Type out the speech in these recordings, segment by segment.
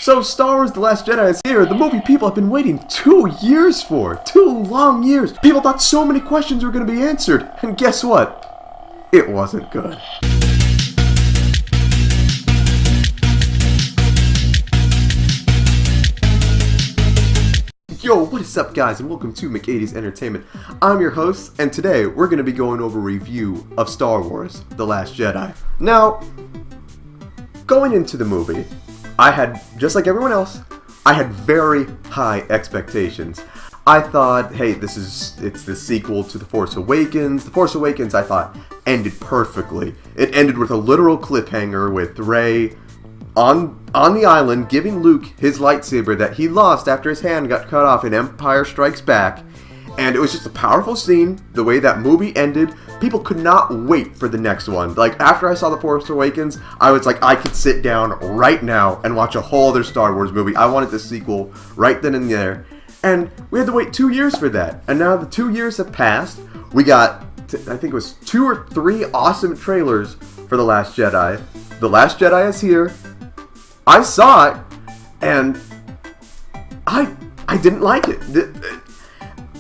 So Star Wars The Last Jedi is here, the movie people have been waiting 2 years for. 2 long years. People thought so many questions were going to be answered, and guess what? It wasn't good. Yo, what is up guys, and welcome to Mc80s Entertainment. I'm your host, and today we're going to be going over a review of Star Wars The Last Jedi. Now, going into the movie, I had, just like everyone else, I had very high expectations. I thought, hey, it's the sequel to The Force Awakens. The Force Awakens, I thought, ended perfectly. It ended with a literal cliffhanger with Rey on the island giving Luke his lightsaber that he lost after his hand got cut off in Empire Strikes Back. And it was just a powerful scene, the way that movie ended. People could not wait for the next one. Like, after I saw The Force Awakens, I was like, I could sit down right now and watch a whole other Star Wars movie. I wanted the sequel right then and there. And we had to wait 2 years for that. And now the 2 years have passed. We got, I think it was 2 or 3 awesome trailers for The Last Jedi. The Last Jedi is here. I saw it, and I didn't like it.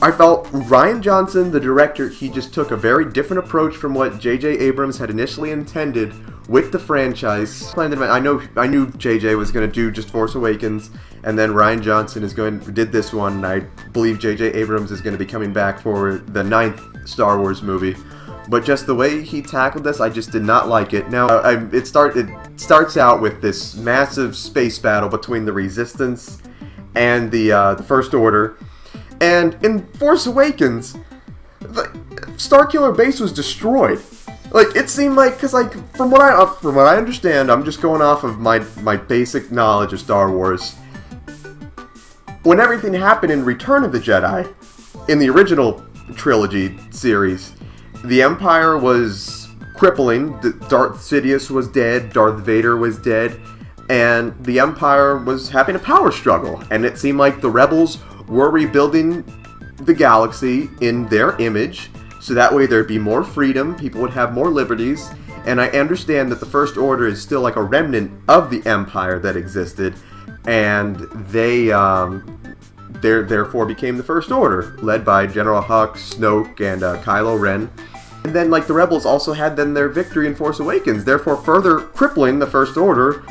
I felt Rian Johnson, the director, he just took a very different approach from what J.J. Abrams had initially intended with the franchise. I knew J.J. was going to do just Force Awakens, and then Rian Johnson did this one, and I believe J.J. Abrams is going to be coming back for the 9th Star Wars movie. But just the way he tackled this, I just did not like it. Now, it starts out with this massive space battle between the Resistance and the First Order. And in Force Awakens, the Starkiller Base was destroyed. Like, it seemed like, because like from what I understand, I'm just going off of my basic knowledge of Star Wars. When everything happened in Return of the Jedi, in the original trilogy series, the Empire was crippling. Darth Sidious was dead. Darth Vader was dead. And the Empire was having a power struggle. And it seemed like the rebels were rebuilding the galaxy in their image. So that way there'd be more freedom. People would have more liberties. And I understand that the First Order is still like a remnant of the Empire that existed. And they therefore became the First Order, led by General Hux, Snoke, and Kylo Ren. And then, like, the Rebels also had then their victory in Force Awakens, therefore further crippling the First Order.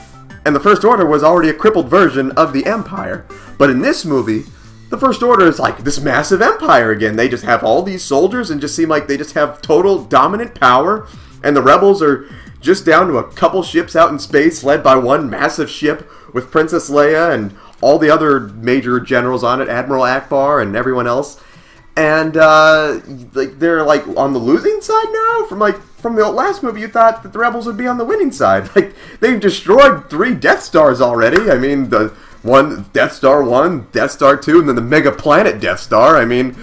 And the First Order was already a crippled version of the Empire. But in this movie, the First Order is like this massive empire again. They just have all these soldiers and just seem like they just have total dominant power. And the Rebels are just down to a couple ships out in space, led by one massive ship with Princess Leia and all the other major generals on it, Admiral Akbar and everyone else. And like they're like on the losing side now. From the last movie, you thought that the Rebels would be on the winning side. Like, they've destroyed 3 Death Stars already. I mean, the one Death Star 1, Death Star 2, and then the Mega Planet Death Star. I mean,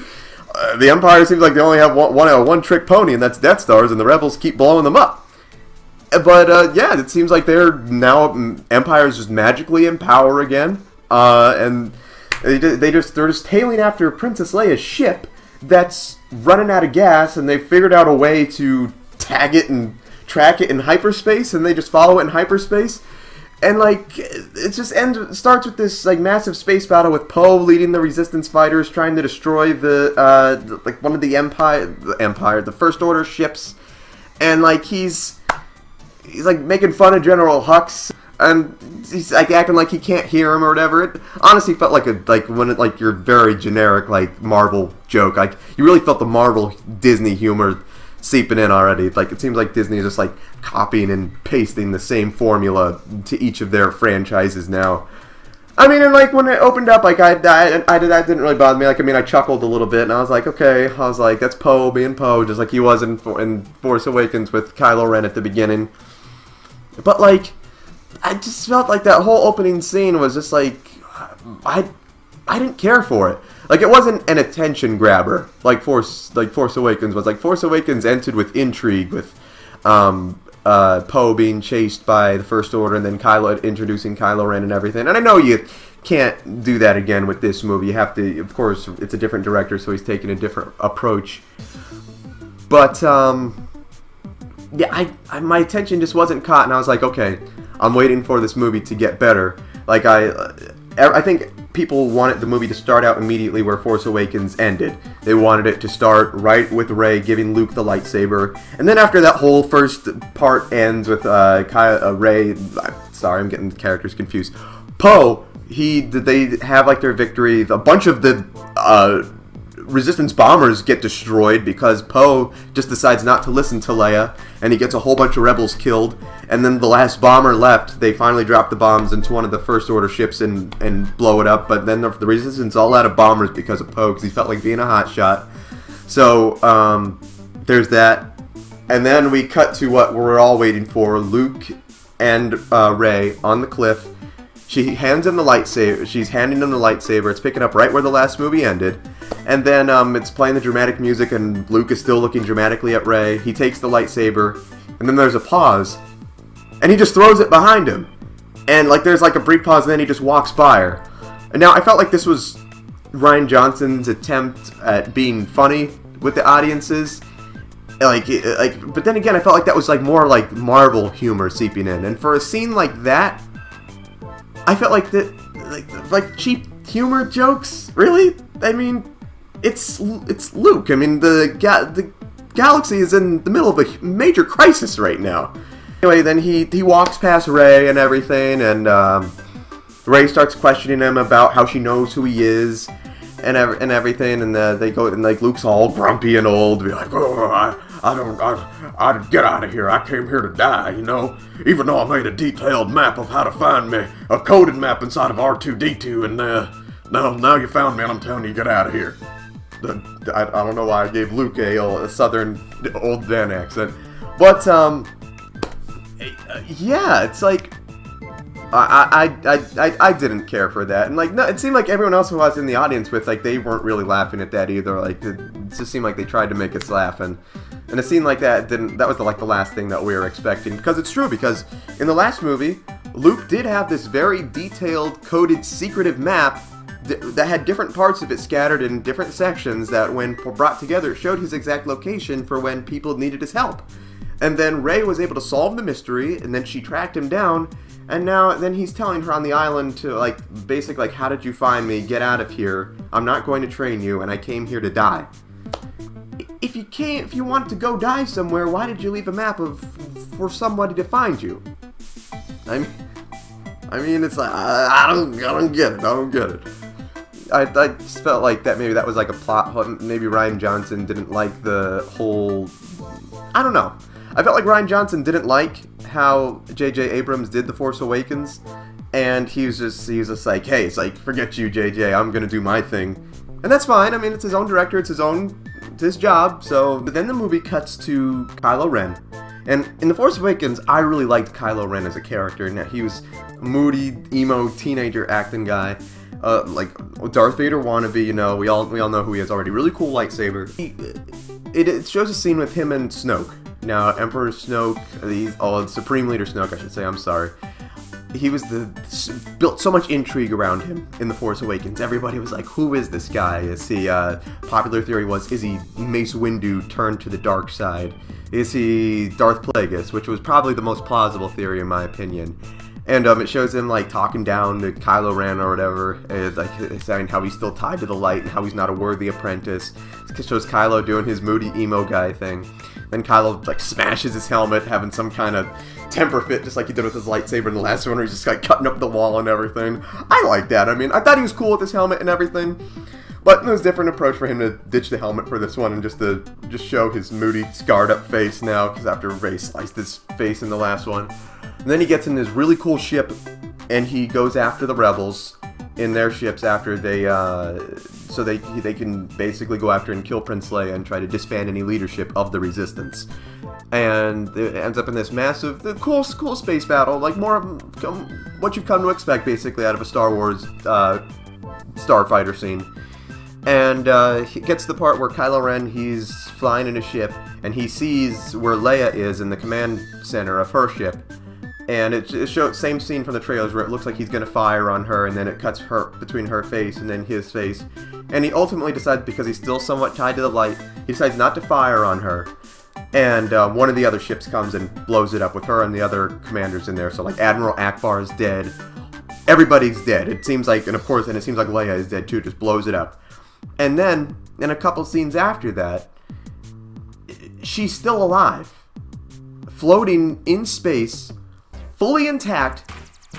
the Empire seems like they only have one trick pony, and that's Death Stars, and the Rebels keep blowing them up. But yeah, it seems like they're now Empire's just magically in power again, and they're just tailing after Princess Leia's ship that's running out of gas, and they figured out a way to tag it and track it in hyperspace, and they just follow it in hyperspace. And like, it just starts with this like massive space battle with Poe leading the Resistance fighters, trying to destroy one of the First Order ships, and like he's like making fun of General Hux. And he's like acting like he can't hear him or whatever. It honestly felt like your very generic like Marvel joke. Like, you really felt the Marvel Disney humor seeping in already. Like, it seems like Disney is just like copying and pasting the same formula to each of their franchises now. I mean, and like when it opened up, like that didn't really bother me. Like, I mean, I chuckled a little bit, and I was like, okay. I was like, that's Poe being Poe, just like he was in Force Awakens with Kylo Ren at the beginning. But like, I just felt like that whole opening scene was just like, I didn't care for it. Like, it wasn't an attention grabber like Force Awakens was. Like, Force Awakens ended with intrigue, with Poe being chased by the First Order, and then introducing Kylo Ren and everything. And I know you can't do that again with this movie. You have to, of course, it's a different director, so he's taking a different approach. But yeah, my attention just wasn't caught, and I was like, okay, I'm waiting for this movie to get better. Like, I think people wanted the movie to start out immediately where Force Awakens ended. They wanted it to start right with Rey giving Luke the lightsaber, and then after that whole first part ends with Rey. Sorry, I'm getting characters confused. Poe. They have like their victory. A bunch of the Resistance bombers get destroyed because Poe just decides not to listen to Leia, and he gets a whole bunch of rebels killed. And then the last bomber left, they finally drop the bombs into one of the First Order ships and blow it up. But then the Resistance all out of bombers because of Poe, because he felt like being a hotshot. So there's that. And then we cut to what we're all waiting for: Luke and Rey on the cliff. She hands him the lightsaber. She's handing him the lightsaber. It's picking up right where the last movie ended. And then it's playing the dramatic music, and Luke is still looking dramatically at Rey. He takes the lightsaber, and then there's a pause, and he just throws it behind him. And like there's like a brief pause, and then he just walks by her. And now I felt like this was Rian Johnson's attempt at being funny with the audiences. But then again, I felt like that was like more like Marvel humor seeping in. And for a scene like that, I felt like like cheap humor jokes. Really? I mean, it's Luke. I mean, the galaxy is in the middle of a major crisis right now. Anyway, then he walks past Rey and everything, and Rey starts questioning him about how she knows who he is and everything, and they go, and like Luke's all grumpy and old, be like, oh, I'd get out of here. I came here to die, you know. Even though I made a detailed map of how to find me, a coded map inside of R2-D2, and now you found me, and I'm telling you, get out of here. I don't know why I gave Luke a southern old Dan accent, but yeah, it's like I didn't care for that, and like no, it seemed like everyone else who was in the audience with, like, they weren't really laughing at that either. Like it just seemed like they tried to make us laugh, and a scene like that didn't. That was the last thing that we were expecting, because it's true. Because in the last movie, Luke did have this very detailed, coded, secretive map that had different parts of it scattered in different sections that, when brought together, showed his exact location for when people needed his help. And then Rey was able to solve the mystery, and then she tracked him down, and then he's telling her on the island to, like, basically, like, how did you find me? Get out of here. I'm not going to train you, and I came here to die. If you wanted to go die somewhere, why did you leave a map for somebody to find you? I mean, it's like, I don't get it. I don't get it. I just felt like that maybe that was like a plot hole. Maybe Rian Johnson didn't like the whole... I don't know. I felt like Rian Johnson didn't like how J.J. Abrams did The Force Awakens, and he was just like, hey, it's like, forget you, J.J., I'm gonna do my thing. And that's fine. I mean, it's his own director, it's his job. So, but then the movie cuts to Kylo Ren. And in The Force Awakens, I really liked Kylo Ren as a character. Now, he was a moody, emo, teenager acting guy. Like Darth Vader wannabe, you know, we all know who he is already. Really cool lightsaber. It shows a scene with him and Snoke. Now, Emperor Snoke, Supreme Leader Snoke, I should say, I'm sorry. He was built so much intrigue around him in The Force Awakens. Everybody was like, who is this guy? Is he, popular theory was, is he Mace Windu turned to the dark side? Is he Darth Plagueis? Which was probably the most plausible theory in my opinion. And it shows him like talking down to Kylo Ren or whatever, and, like saying how he's still tied to the light and how he's not a worthy apprentice. It shows Kylo doing his moody emo guy thing. Then Kylo like smashes his helmet, having some kind of temper fit, just like he did with his lightsaber in the last one, where he's just like cutting up the wall and everything. I like that. I mean, I thought he was cool with his helmet and everything, but it was a different approach for him to ditch the helmet for this one and just show his moody, scarred up face now, because after Rey sliced his face in the last one. And then he gets in this really cool ship, and he goes after the rebels in their ships after they can basically go after and kill Prince Leia and try to disband any leadership of the Resistance. And it ends up in this massive, cool space battle, like more what you've come to expect basically out of a Star Wars starfighter scene. And he gets to the part where Kylo Ren, he's flying in a ship, and he sees where Leia is in the command center of her ship. And it shows same scene from the trailers where it looks like he's going to fire on her, and then it cuts her between her face and then his face. And he ultimately decides, because he's still somewhat tied to the light, he decides not to fire on her. And one of the other ships comes and blows it up with her and the other commanders in there. So like Admiral Akbar is dead. Everybody's dead. It seems like, and of course, and it seems like Leia is dead too. Just blows it up. And then in a couple scenes after that, she's still alive, floating in space, fully intact.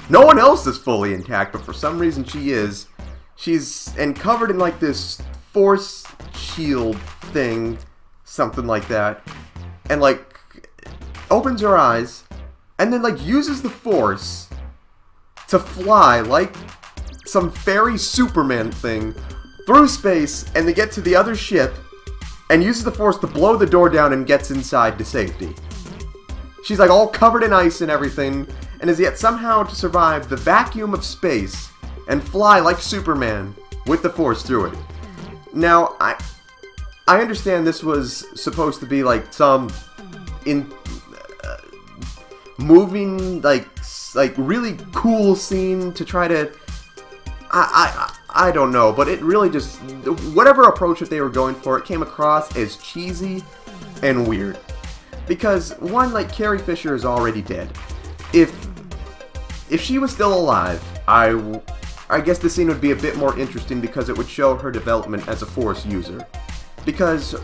No one else is fully intact, but for some reason she is. She's covered in like this force shield thing, something like that. And like opens her eyes and then like uses the force to fly like some fairy Superman thing through space, and they get to the other ship and uses the force to blow the door down and gets inside to safety. She's like all covered in ice and everything, and is yet somehow to survive the vacuum of space and fly like Superman with the force through it. Now, I understand this was supposed to be like some moving like really cool scene to try to I don't know, but it really just whatever approach that they were going for, it came across as cheesy and weird. Because one, like Carrie Fisher is already dead. If she was still alive, I guess the scene would be a bit more interesting because it would show her development as a Force user. Because,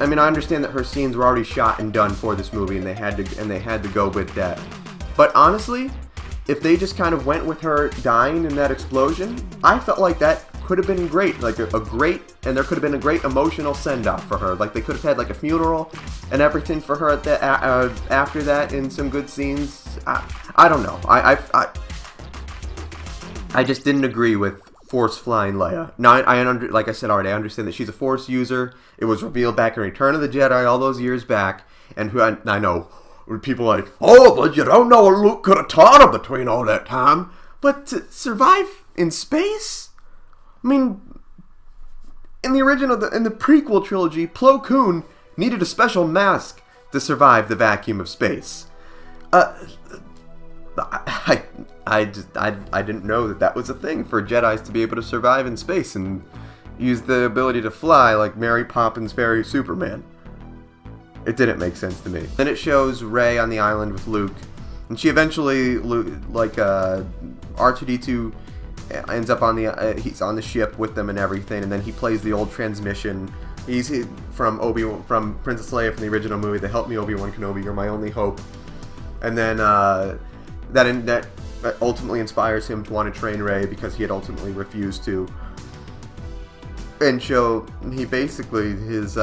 I mean, I understand that her scenes were already shot and done for this movie, and they had to go with that. But honestly, if they just kind of went with her dying in that explosion, I felt like that could have been great. Like a great, and there could have been a great emotional send-off for her. Like they could have had like a funeral and everything for her after that in some good scenes. I don't know. I just didn't agree with Force flying Leia. Now, like I said already, I understand that she's a Force user. It was revealed back in Return of the Jedi all those years back, and I know people like, oh, but you don't know what Luke could have taught her between all that time. But to survive in space? I mean, in the prequel trilogy, Plo Koon needed a special mask to survive the vacuum of space. I didn't know that was a thing for Jedis to be able to survive in space and use the ability to fly like Mary Poppins fairy Superman. It didn't make sense to me. Then it shows Rey on the island with Luke, and she eventually, R2-D2 ends up he's on the ship with them and everything, and then he plays the old transmission. He's from Princess Leia from the original movie, the "Help Me Obi-Wan Kenobi, You're My Only Hope," and then that ultimately inspires him to want to train Rey because he had ultimately refused to. And so he basically his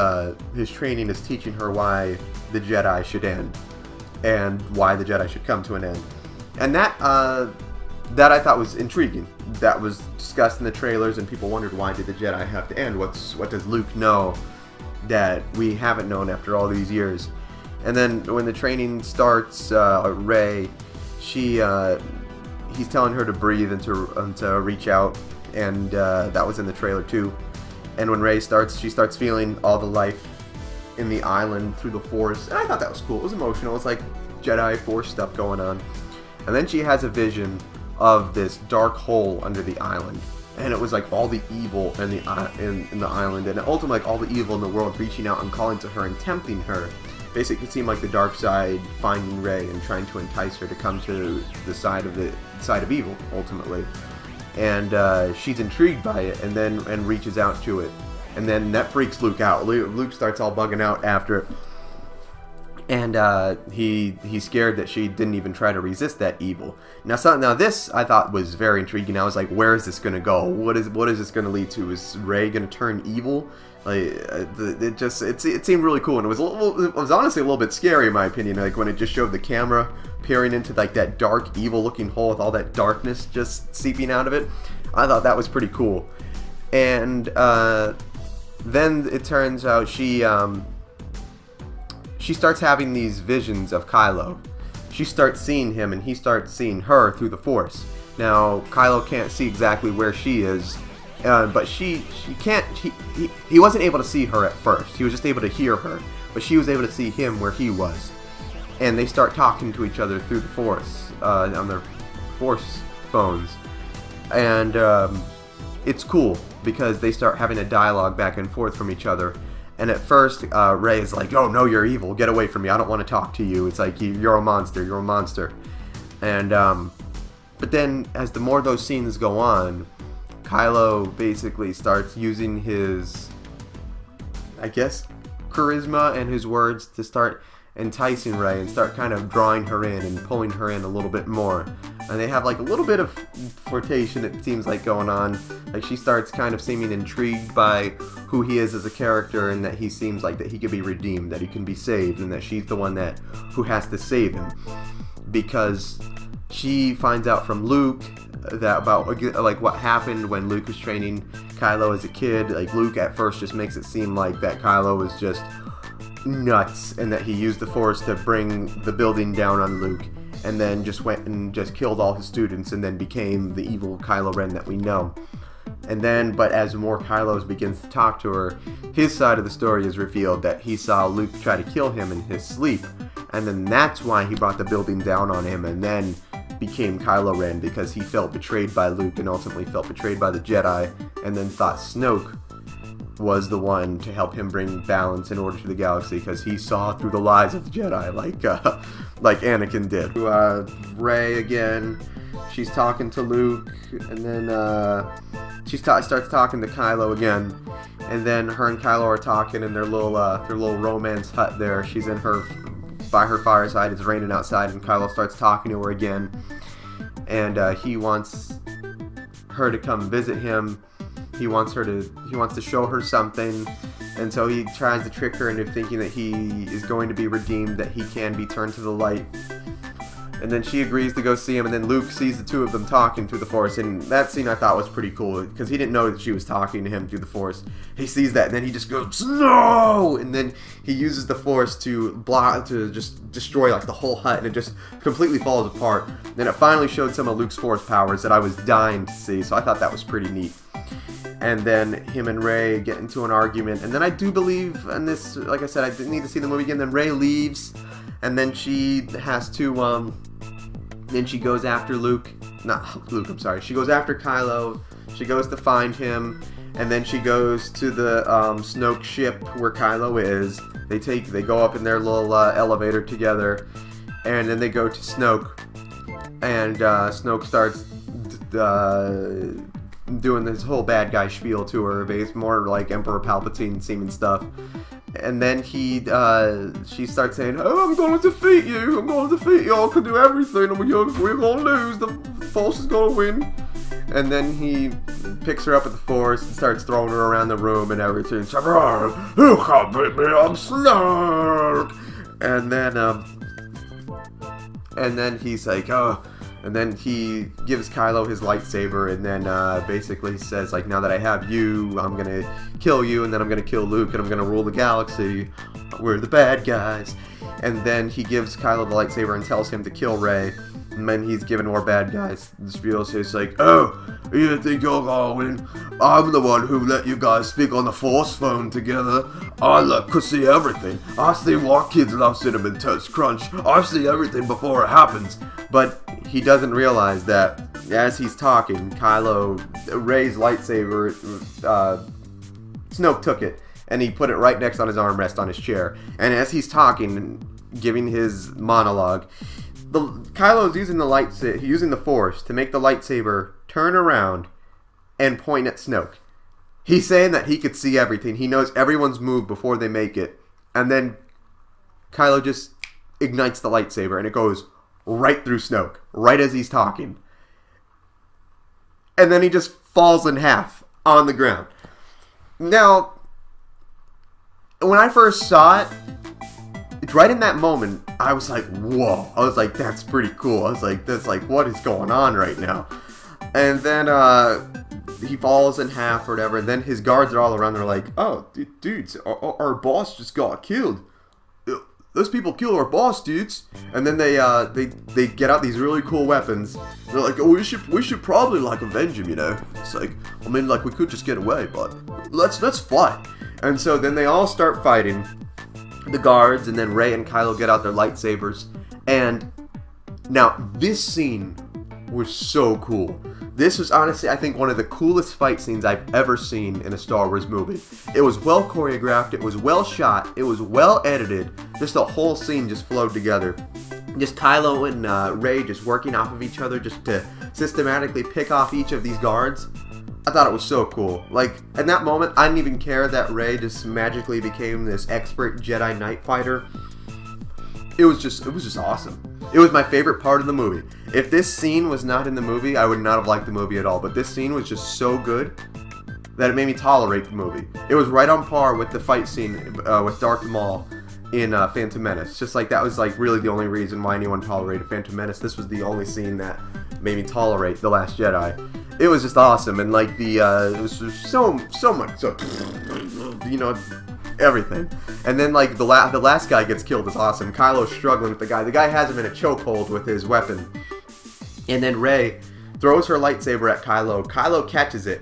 training is teaching her why the Jedi should end and why the Jedi should come to an end, and that I thought was intriguing. That was discussed in the trailers, and people wondered, why did the Jedi have to end? What does Luke know that we haven't known after all these years? And then when the training starts, Rey, he's telling her to breathe and to reach out, and that was in the trailer too. And when Rey she starts feeling all the life in the island through the Force, and I thought that was cool. It was emotional. It was like Jedi Force stuff going on. And then she has a vision of this dark hole under the island, and it was like all the evil in the island, and ultimately like all the evil in the world reaching out and calling to her and tempting her. Basically, it seemed like the dark side finding Rey and trying to entice her to come to the side of evil ultimately. And she's intrigued by it, and reaches out to it, and then that freaks Luke out. Luke starts all bugging out after it, and he's scared that she didn't even try to resist that evil. Now this I thought was very intriguing. I was like, where is this going to go? What is this going to lead to? Is Rey going to turn evil? Like it seemed really cool, and it was honestly a little bit scary in my opinion. Like when it just showed the camera peering into like that dark, evil-looking hole with all that darkness just seeping out of it. I thought that was pretty cool. And then it turns out she starts having these visions of Kylo. She starts seeing him, and he starts seeing her through the Force. Now Kylo can't see exactly where she is. But she can't. He wasn't able to see her at first. He was just able to hear her, but she was able to see him where he was, and they start talking to each other through the Force on their Force phones, and it's cool because they start having a dialogue back and forth from each other, And at first, Rey is like, "Oh no, you're evil. Get away from me. I don't want to talk to you. It's like you're a monster. You're a monster." And but then, as the more those scenes go on, Kylo basically starts using his, I guess, charisma and his words to start enticing Rey and start kind of drawing her in and pulling her in a little bit more. And they have like a little bit of flirtation, it seems like, going on. Like she starts kind of seeming intrigued by who he is as a character, and that he seems like that he could be redeemed, that he can be saved, and that she's the one who has to save him. Because she finds out from Luke that about like what happened when Luke was training Kylo as a kid. Like Luke at first just makes it seem like that Kylo was just nuts and that he used the Force to bring the building down on Luke, and then just went and just killed all his students and then became the evil Kylo Ren that we know. And then, but as more Kylos begins to talk to her, his side of the story is revealed that he saw Luke try to kill him in his sleep, and then that's why he brought the building down on him and then became Kylo Ren, because he felt betrayed by Luke and ultimately felt betrayed by the Jedi, and then thought Snoke was the one to help him bring balance and order to the galaxy, because he saw through the lies of the Jedi, like Anakin did. Rey again, she's talking to Luke, and then she starts talking to Kylo again, and then her and Kylo are talking in their little romance hut there. She's in by her fireside. It's raining outside, and Kylo starts talking to her again, and he wants her to come visit him. He wants to show her something, and so he tries to trick her into thinking that he is going to be redeemed, that he can be turned to the light. And then she agrees to go see him, and then Luke sees the two of them talking through the Force, and that scene I thought was pretty cool, because he didn't know that she was talking to him through the Force. He sees that, and then he just goes, "No!" And then he uses the Force to just destroy like the whole hut, and it just completely falls apart. Then it finally showed some of Luke's Force powers that I was dying to see, so I thought that was pretty neat. And then him and Rey get into an argument, and then I do believe, and this, like I said, I didn't need to see the movie again, then Rey leaves, and then she has to, then she goes after she goes after Kylo, she goes to find him, and then she goes to the Snoke ship where Kylo is. They go up in their little elevator together, and then they go to Snoke, and Snoke starts doing this whole bad guy spiel to her, based more like Emperor Palpatine seeming stuff. And then she starts saying, "Oh, I'm going to defeat you. I'm going to defeat you. I can do everything. And we're going to lose. The Force is going to win." And then he picks her up at the Force and starts throwing her around the room and everything. She's like, "You can't beat me. I'm Snoke." And then he's like, "Oh." And then he gives Kylo his lightsaber, and then basically says, like, "Now that I have you, I'm going to kill you, and then I'm going to kill Luke, and I'm going to rule the galaxy. We're the bad guys." And then he gives Kylo the lightsaber and tells him to kill Rey. And then he's giving more bad guys this feel. So it's like, "Oh, you think you're going to win? I'm the one who let you guys speak on the Force phone together. I could see everything. I see why kids love Cinnamon Toast Crunch. I see everything before it happens." But he doesn't realize that as he's talking, Rey's lightsaber, Snoke took it, and he put it right next on his armrest on his chair. And as he's talking, giving his monologue, Kylo's using the Force to make the lightsaber turn around and point at Snoke. He's saying that he could see everything. He knows everyone's move before they make it. And then Kylo just ignites the lightsaber, and it goes right through Snoke, right as he's talking. And then he just falls in half on the ground. Now, when I first saw it, right in that moment, I was like, whoa. I was like, that's pretty cool. I was like, what is going on right now? And then he falls in half or whatever, and then his guards are all around. They're like, "Oh, dudes, our boss just got killed. Those people killed our boss, dudes." And then they get out these really cool weapons. They're like, "Oh, we should probably avenge him, you know." It's like, I mean, we could just get away, but let's fight. And so then they all start fighting, the guards, and then Rey and Kylo get out their lightsabers. And now this scene was so cool, This was honestly, I think, one of the coolest fight scenes I've ever seen in a Star Wars movie. It was well choreographed, it was well shot, it was well edited. Just the whole scene just flowed together. Just Kylo and Rey just working off of each other just to systematically pick off each of these guards. I thought it was so cool. Like, in that moment, I didn't even care that Rey just magically became this expert Jedi Knight fighter. It was just awesome. It was my favorite part of the movie. If this scene was not in the movie, I would not have liked the movie at all. But this scene was just so good that it made me tolerate the movie. It was right on par with the fight scene with Darth Maul in Phantom Menace. Just like that was like really the only reason why anyone tolerated Phantom Menace. This was the only scene that made me tolerate The Last Jedi. It was just awesome, and like it was just so much, so you know, everything. And then like the last guy gets killed is awesome. Kylo's struggling with the guy. The guy has him in a chokehold with his weapon, and then Rey throws her lightsaber at Kylo. Kylo catches it,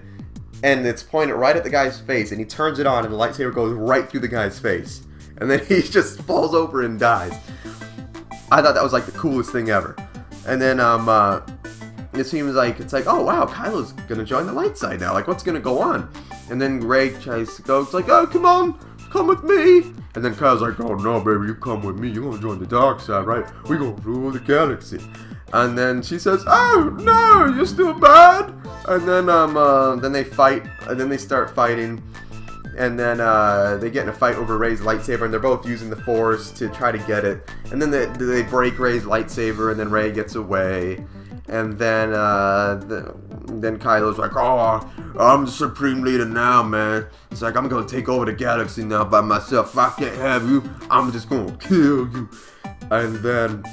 and it's pointed right at the guy's face, and he turns it on, and the lightsaber goes right through the guy's face, and then he just falls over and dies. I thought that was like the coolest thing ever. And then it seems like it's like, oh wow, Kylo's gonna join the light side now. Like, what's gonna go on? And then Rey tries to go. It's like, oh, come on, come with me. And then Kylo's like, oh no, baby, you come with me. You're gonna join the dark side, right? We're gonna rule the galaxy. And then she says, oh no, you're still bad. And then they fight. And then they start fighting. And then they get in a fight over Rey's lightsaber, and they're both using the Force to try to get it. And then they break Rey's lightsaber, and then Rey gets away. And then Kylo's like, oh, I'm the Supreme Leader now, man. It's like, I'm gonna take over the galaxy now by myself. If I can't have you, I'm just gonna kill you. And then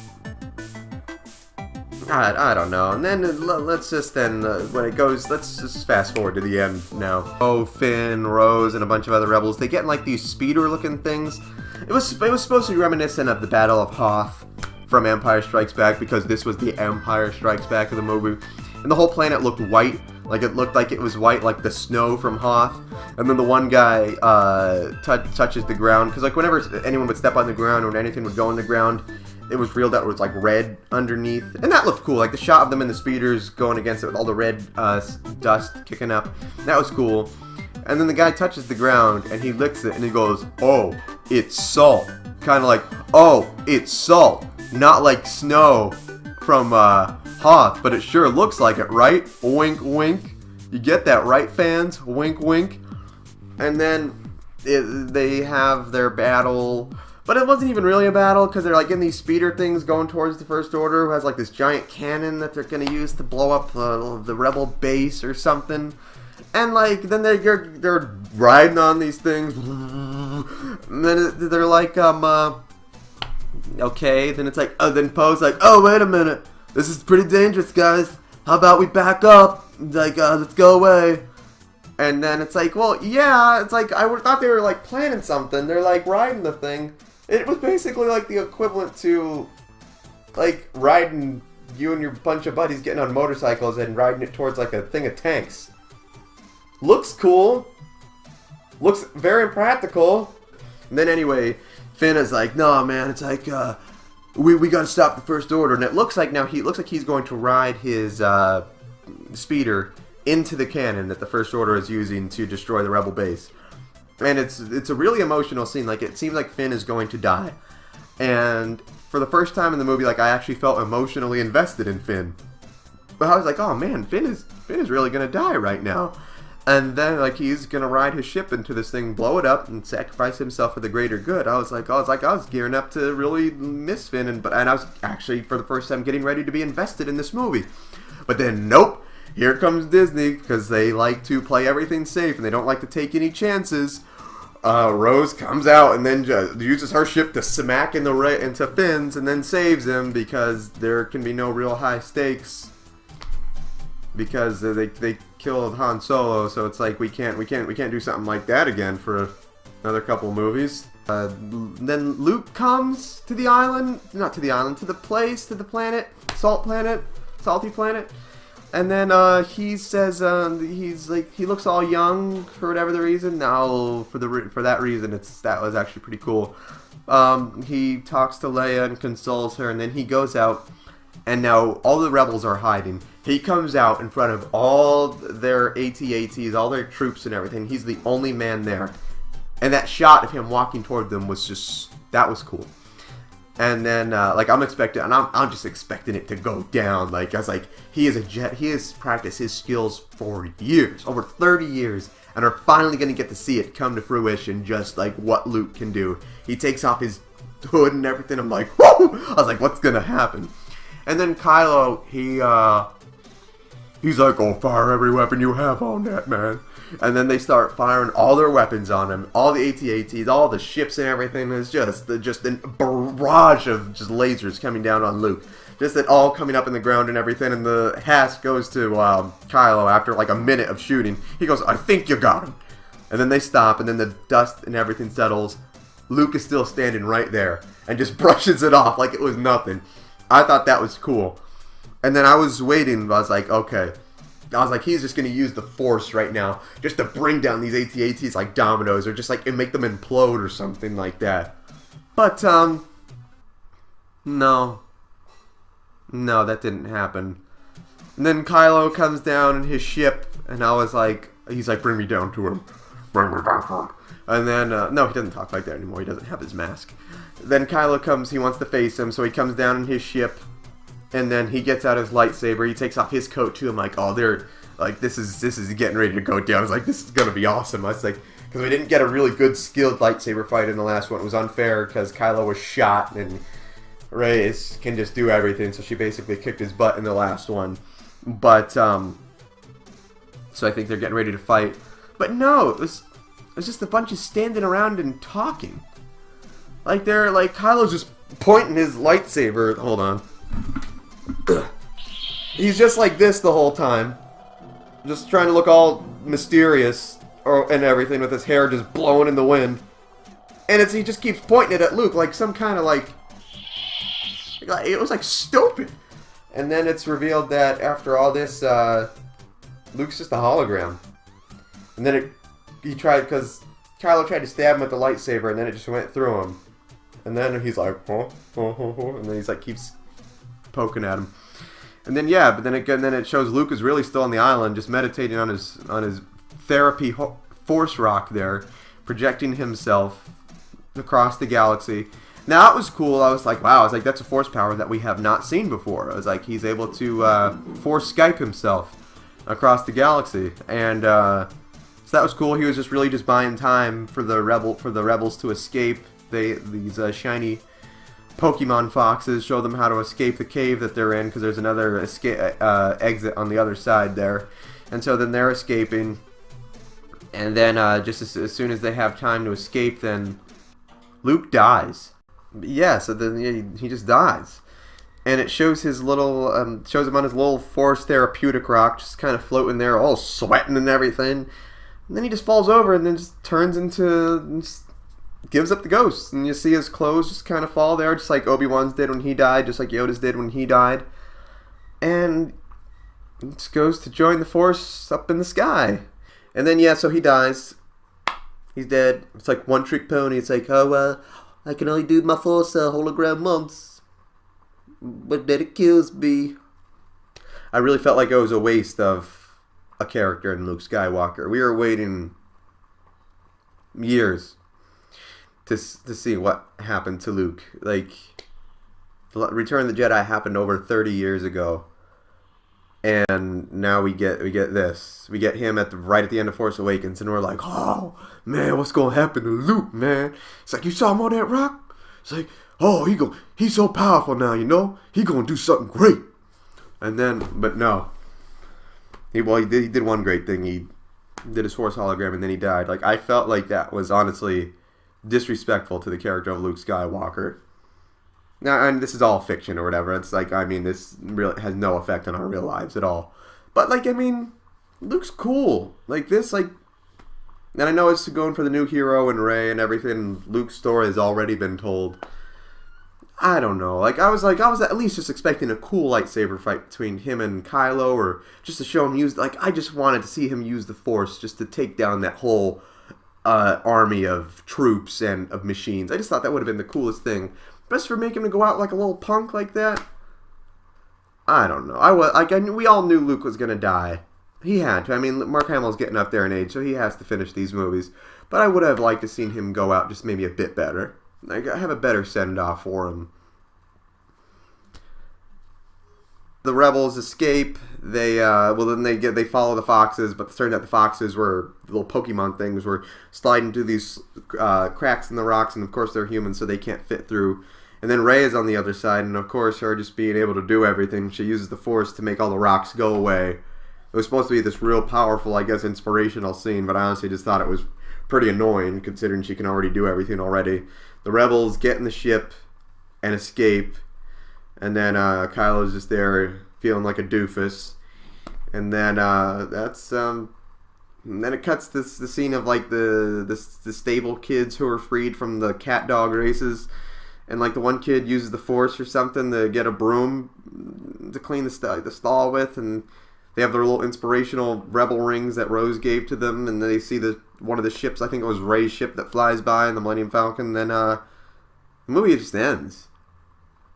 I don't know. And then let's just when it goes, let's just fast forward to the end now. Oh, Finn, Rose, and a bunch of other rebels, they get in like these speeder-looking things. It was supposed to be reminiscent of the Battle of Hoth from Empire Strikes Back, because this was the Empire Strikes Back of the movie. And the whole planet looked white. Like, it looked like it was white, like the snow from Hoth. And then the one guy touches the ground, because like whenever anyone would step on the ground or anything would go on the ground, it was real that it was like red underneath. And that looked cool. Like the shot of them in the speeders going against it with all the red dust kicking up. That was cool. And then the guy touches the ground and he licks it and he goes, oh, it's salt. Kind of like, oh, it's salt. Not like snow from Hoth, but it sure looks like it, right? Wink, wink. You get that, right, fans? Wink, wink. And then they have their battle, but it wasn't even really a battle, because they're like in these speeder things going towards the First Order, who has like this giant cannon that they're going to use to blow up the rebel base or something. And like then they're riding on these things, and then they're like okay, then it's like, then Poe's like, oh, wait a minute, this is pretty dangerous, guys. How about we back up? Like, let's go away. And then it's like, well, yeah, it's like, I thought they were like planning something. They're like riding the thing. It was basically like the equivalent to like riding, you and your bunch of buddies getting on motorcycles and riding it towards like a thing of tanks. Looks cool. Looks very impractical. And then anyway, Finn is like, no, man, it's like, we gotta stop the First Order. And it looks like now he's going to ride his speeder into the cannon that the First Order is using to destroy the rebel base. And it's a really emotional scene. Like, it seems like Finn is going to die. And for the first time in the movie, like, I actually felt emotionally invested in Finn. But I was like, oh man, Finn is really gonna die right now. And then, like, he's gonna ride his ship into this thing, blow it up, and sacrifice himself for the greater good. I was gearing up to really miss Finn, and I was actually, for the first time, getting ready to be invested in this movie. But then, nope, here comes Disney, because they like to play everything safe, and they don't like to take any chances. Rose comes out, and then uses her ship to smack into Finn's, and then saves him, because there can be no real high stakes. Because they killed Han Solo, so it's like we can't do something like that again for another couple movies. Then Luke comes to the island, to the planet, salty planet, and then he says he looks all young for whatever the reason. Now for that reason, that was actually pretty cool. He talks to Leia and consoles her, and then he goes out. And now all the rebels are hiding. He comes out in front of all their AT-ATs, all their troops and everything. He's the only man there. And that shot of him walking toward them was just, that was cool. And then, I'm expecting, and I'm just expecting it to go down. Like, I was like, he has practiced his skills for years, over 30 years, and are finally going to get to see it come to fruition, just like what Luke can do. He takes off his hood and everything. I'm like, whoa! I was like, what's going to happen? And then Kylo, he's like, oh, fire every weapon you have on that, man. And then they start firing all their weapons on him, all the AT-ATs, all the ships and everything. It's just a barrage of just lasers coming down on Luke. Just it all coming up in the ground and everything. And the Hask goes to Kylo after like a minute of shooting. He goes, I think you got him. And then they stop, and then the dust and everything settles. Luke is still standing right there and just brushes it off like it was nothing. I thought that was cool. And then I was waiting. I was like, okay. I was like, he's just going to use the Force right now just to bring down these AT-ATs like dominoes, or just like make them implode or something like that. But, no. No, that didn't happen. And then Kylo comes down in his ship, and I was like, he's like, bring me down to him. Bring me down to him. And then, no, he doesn't talk like that anymore. He doesn't have his mask. Then Kylo comes, he wants to face him, so he comes down in his ship, and then he gets out his lightsaber. He takes off his coat too. I'm like, oh, they're like, this is getting ready to go down. I was like, this is gonna be awesome. I was like, because we didn't get a really good skilled lightsaber fight in the last one. It was unfair because Kylo was shot, and Rey can just do everything. So she basically kicked his butt in the last one. But so I think they're getting ready to fight. But no, it was just a bunch of standing around and talking. Like they're like Kylo's just pointing his lightsaber. Hold on. He's just like this the whole time, just trying to look all mysterious and everything, with his hair just blowing in the wind. And he just keeps pointing it at Luke like some kind of like it was like stupid. And then it's revealed that after all this, Luke's just a hologram. And then he tried, because Kylo tried to stab him with the lightsaber, and then it just went through him. And then he's like, and then he's like keeps poking at him. And then but then it shows Luke is really still on the island, just meditating on his therapy force rock there, projecting himself across the galaxy. Now it was cool. I was like, wow. I was like, that's a force power that we have not seen before. I was like, he's able to force Skype himself across the galaxy, and so that was cool. He was just really just buying time for the rebels to escape. These shiny Pokemon foxes show them how to escape the cave that they're in, because there's another exit on the other side there. And so then they're escaping, and then just as soon as they have time to escape, then Luke dies. Yeah, so then he just dies. And it shows his little, shows him on his little Force therapeutic rock, just kind of floating there, all sweating and everything. And then he just falls over, and then just turns into, gives up the ghost. And you see his clothes just kind of fall there, just like Obi-Wan's did when he died, just like Yoda's did when he died. And he just goes to join the Force up in the sky. And then, so he dies. He's dead. It's like one trick pony. It's like, oh, I can only do my Force hologram once, but then it kills me. I really felt like it was a waste of a character in Luke Skywalker. We were waiting years to see what happened to Luke. Like, Return of the Jedi happened over 30 years ago, and now we get this. We get him right at the end of Force Awakens, and we're like, oh man, what's gonna happen to Luke, man? It's like, you saw him on that rock? It's like, oh, he's so powerful now, you know? He gonna do something great. And then, but no. He did one great thing. He did his Force hologram, and then he died. Like, I felt like that was honestly disrespectful to the character of Luke Skywalker. Now, and this is all fiction or whatever. It's like, I mean, this really has no effect on our real lives at all. But, like, I mean, Luke's cool. Like, this, like, and I know it's going for the new hero and Rey and everything. Luke's story has already been told. I don't know. Like, I was at least just expecting a cool lightsaber fight between him and Kylo, or just to show him use, like, I just wanted to see him use the Force just to take down that whole army of troops and of machines. I just thought that would have been the coolest thing. Best for making him go out like a little punk like that. I don't know. We all knew Luke was gonna die. He had to. I mean, Mark Hamill's getting up there in age, so he has to finish these movies. But I would have liked to seen him go out just maybe a bit better. Like, I have a better send-off for him. The rebels escape. They they follow the foxes, but it turned out the foxes were little Pokemon things, were sliding through these cracks in the rocks, and of course they're humans, so they can't fit through. And then Rey is on the other side, and of course her just being able to do everything, she uses the Force to make all the rocks go away. It was supposed to be this real powerful, I guess, inspirational scene, but I honestly just thought it was pretty annoying, considering she can already do everything already. The rebels get in the ship and escape, and then Kylo's just there feeling like a doofus. And then and then it cuts the scene of like the stable kids who are freed from the cat dog races, and like the one kid uses the Force or something to get a broom to clean the stall with, and they have their little inspirational rebel rings that Rose gave to them, and they see one of the ships, I think it was Rey's ship, that flies by in the Millennium Falcon. And then the movie just ends.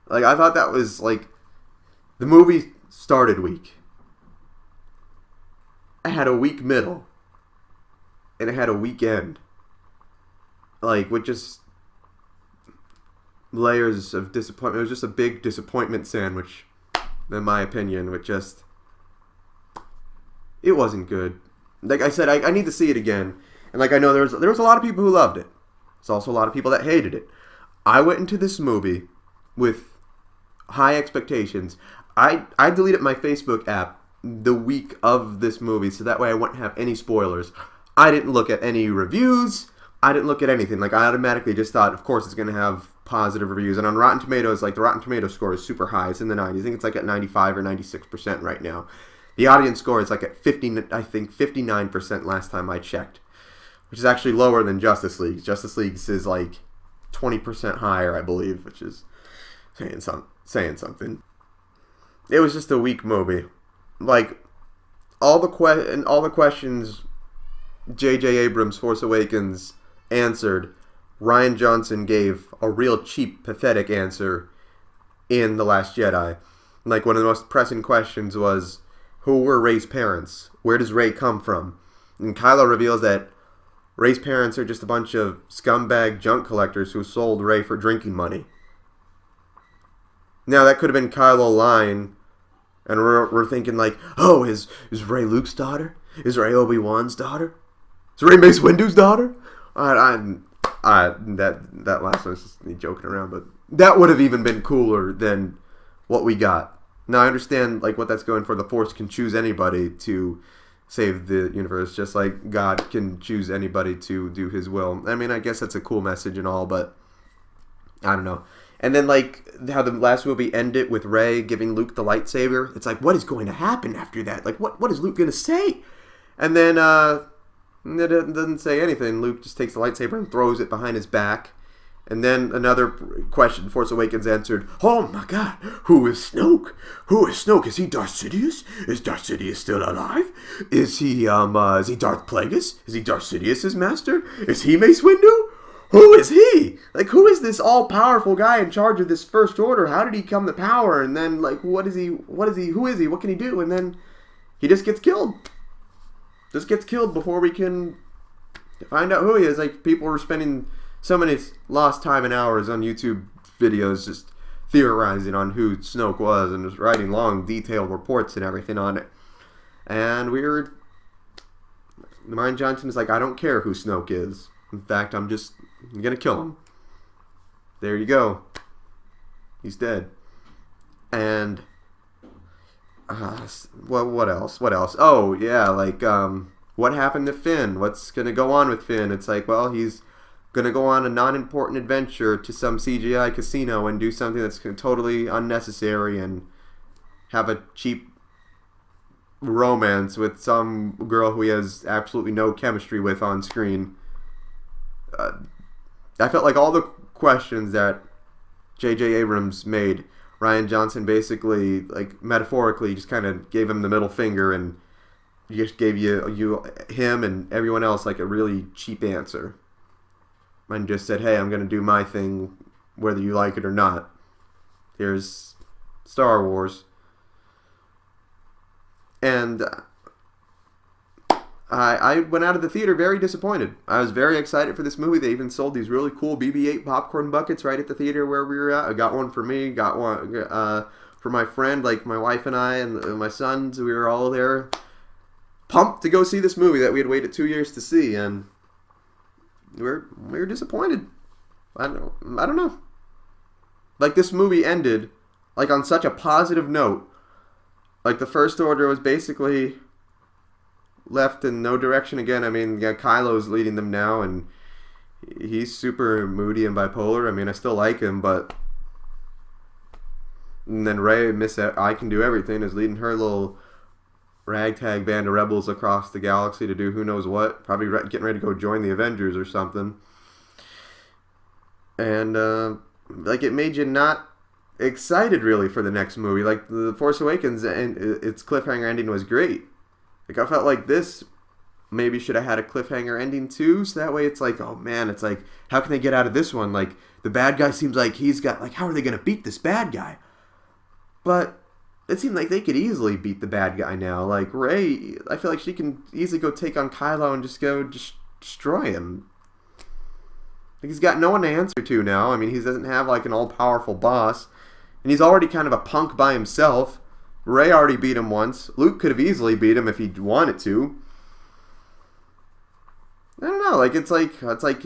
Like, I thought that was like, the movie started weak. It had a weak middle, and it had a weak end. Like, with just layers of disappointment. It was just a big disappointment sandwich, in my opinion, with just... It wasn't good. Like I said, I need to see it again. And like I know there was a lot of people who loved it. There's also a lot of people that hated it. I went into this movie with high expectations. I deleted my Facebook app the week of this movie, so that way I wouldn't have any spoilers. I didn't look at any reviews. I didn't look at anything. Like, I automatically just thought, of course, it's going to have positive reviews. And on Rotten Tomatoes, like, the Rotten Tomatoes score is super high. It's in the 90s. I think it's like at 95 or 96% right now. The audience score is like at 59% last time I checked, which is actually lower than Justice League. Justice League's is like 20% higher, I believe, which is saying something. It was just a weak movie. Like, all the questions J.J. Abrams' Force Awakens answered, Rian Johnson gave a real cheap, pathetic answer in The Last Jedi. Like, one of the most pressing questions was, who were Rey's parents? Where does Rey come from? And Kylo reveals that Rey's parents are just a bunch of scumbag junk collectors who sold Rey for drinking money. Now, that could have been Kylo lying, and we're thinking like, oh, is Rey Luke's daughter? Is Rey Obi-Wan's daughter? Is Rey Mace Windu's daughter? That last one was just me joking around, but that would have even been cooler than what we got. Now, I understand like what that's going for. The Force can choose anybody to save the universe, just like God can choose anybody to do His will. I mean, I guess that's a cool message and all, but I don't know. And then, like, how the last movie ended with Rey giving Luke the lightsaber. It's like, what is going to happen after that? Like, what is Luke going to say? And then, it doesn't say anything. Luke just takes the lightsaber and throws it behind his back. And then another question Force Awakens answered, oh my god, who is Snoke? Who is Snoke? Is he Darth Sidious? Is Darth Sidious still alive? Is he Darth Plagueis? Is he Darth Sidious's master? Is he Mace Windu? Who is he? Like, who is this all-powerful guy in charge of this First Order? How did he come to power? And then, like, who is he? Who is he? What can he do? And then he just gets killed. Just gets killed before we can find out who he is. Like, people were spending so many lost time and hours on YouTube videos just theorizing on who Snoke was and just writing long, detailed reports and everything on it. And Rian Johnson is like, I don't care who Snoke is. In fact, I'm going to kill him. There you go. He's dead. And what else? Oh, yeah, like, what happened to Finn? What's going to go on with Finn? It's like, well, he's going to go on a non-important adventure to some CGI casino and do something that's totally unnecessary and have a cheap romance with some girl who he has absolutely no chemistry with on screen. I felt like all the questions that J.J. Abrams made, Rian Johnson basically, like, metaphorically just kind of gave him the middle finger and just gave him and everyone else like a really cheap answer. And just said, hey, I'm going to do my thing whether you like it or not. Here's Star Wars. And I went out of the theater very disappointed. I was very excited for this movie. They even sold these really cool BB-8 popcorn buckets right at the theater where we were at. I got one for me, got one for my friend, like my wife and I and my sons. We were all there, pumped to go see this movie that we had waited 2 years to see, and we were disappointed. I don't know. Like, this movie ended like on such a positive note. Like, the First Order was basically left in no direction again. I mean, yeah, Kylo's leading them now, and he's super moody and bipolar. I mean, I still like him, but... And then Rey, Miss I Can Do Everything, is leading her little ragtag band of rebels across the galaxy to do who knows what. Probably getting ready to go join the Avengers or something. And, like, it made you not excited, really, for the next movie. Like, The Force Awakens, and its cliffhanger ending was great. Like, I felt like this maybe should have had a cliffhanger ending too, so that way it's like, oh man, it's like, how can they get out of this one? Like, the bad guy seems like he's got, like, how are they going to beat this bad guy? But it seemed like they could easily beat the bad guy now. Like, Rey, I feel like she can easily go take on Kylo and just go destroy him. Like, he's got no one to answer to now. I mean, he doesn't have, like, an all-powerful boss. And he's already kind of a punk by himself. Rey already beat him once. Luke could have easily beat him if he wanted to. I don't know. Like, it's like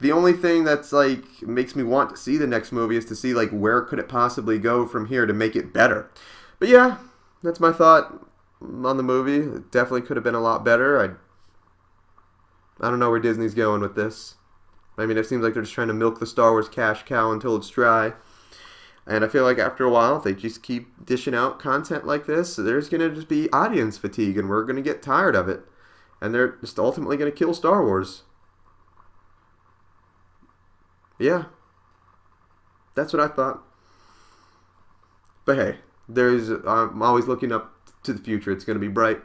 the only thing that's like makes me want to see the next movie is to see like where could it possibly go from here to make it better. But yeah, that's my thought on the movie. It definitely could have been a lot better. I don't know where Disney's going with this. I mean, it seems like they're just trying to milk the Star Wars cash cow until it's dry. And I feel like after a while, if they just keep dishing out content like this, there's going to just be audience fatigue, and we're going to get tired of it. And they're just ultimately going to kill Star Wars. Yeah. That's what I thought. But hey, I'm always looking up to the future. It's going to be bright.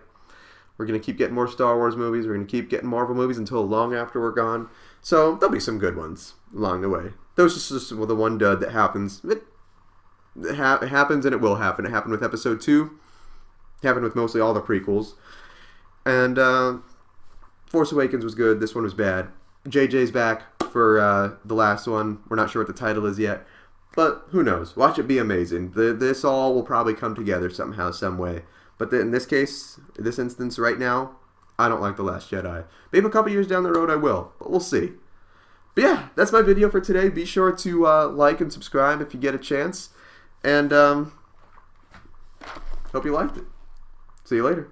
We're going to keep getting more Star Wars movies. We're going to keep getting Marvel movies until long after we're gone. So there'll be some good ones along the way. Those just the one dud that happens. It happens, and it will happen. It happened with Episode 2. It happened with mostly all the prequels. And Force Awakens was good. This one was bad. JJ's back for the last one. We're not sure what the title is yet. But who knows? Watch it be amazing. This all will probably come together somehow, some way. But in this case, in this instance right now, I don't like The Last Jedi. Maybe a couple years down the road I will. But we'll see. But yeah, that's my video for today. Be sure to like and subscribe if you get a chance. And hope you liked it. See you later.